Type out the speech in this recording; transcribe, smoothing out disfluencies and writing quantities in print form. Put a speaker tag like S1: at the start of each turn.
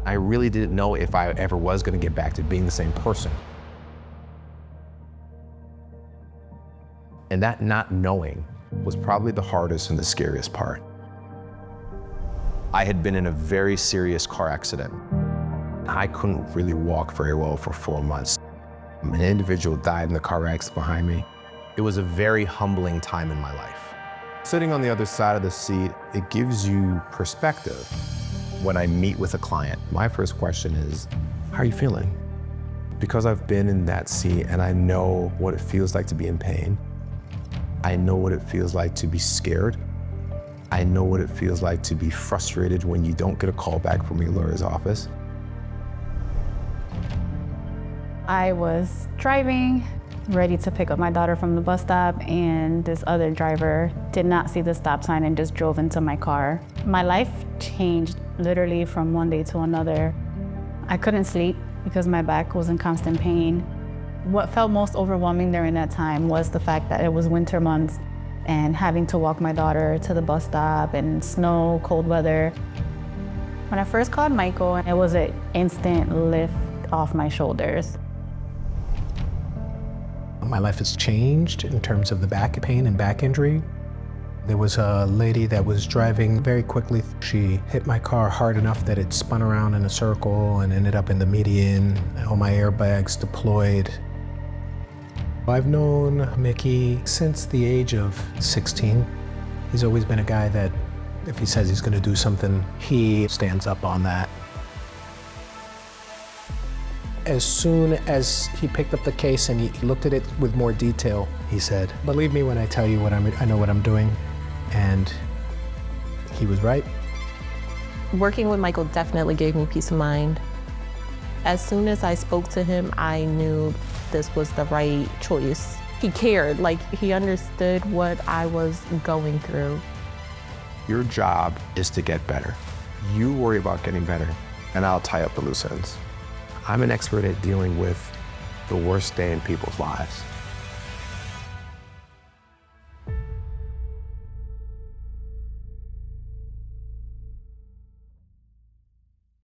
S1: I really didn't know if I ever was going to get back to being the same person. And that not knowing was probably the hardest and the scariest part. I had been in a very serious car accident. I couldn't really walk very well for 4 months. An individual died in the car accident behind me. It was a very humbling time in my life. Sitting on the other side of the seat, it gives you perspective. When I meet with a client, my first question is, how are you feeling? Because I've been in that seat and I know what it feels like to be in pain. I know what it feels like to be scared. I know what it feels like to be frustrated when you don't get a call back from your lawyer's office.
S2: I was driving, ready to pick up my daughter from the bus stop, and this other driver did not see the stop sign and just drove into my car. My life changed literally from one day to another. I couldn't sleep because my back was in constant pain. What felt most overwhelming during that time was the fact that it was winter months and having to walk my daughter to the bus stop in snow, cold weather. When I first called Michael, it was an instant lift off my shoulders.
S3: My life has changed in terms of the back pain and back injury. There was a lady that was driving very quickly. She hit my car hard enough that it spun around in a circle and ended up in the median. All my airbags deployed. I've known Mickey since the age of 16. He's always been a guy that if he says he's going to do something, he stands up on that. As soon as he picked up the case and he looked at it with more detail, he said, "Believe me when I tell you I know what I'm doing." And he was right.
S4: Working with Michael definitely gave me peace of mind. As soon as I spoke to him, I knew this was the right choice. He cared, like he understood what I was going through.
S1: Your job is to get better. You worry about getting better, and I'll tie up the loose ends. I'm an expert at dealing with the worst day in people's lives.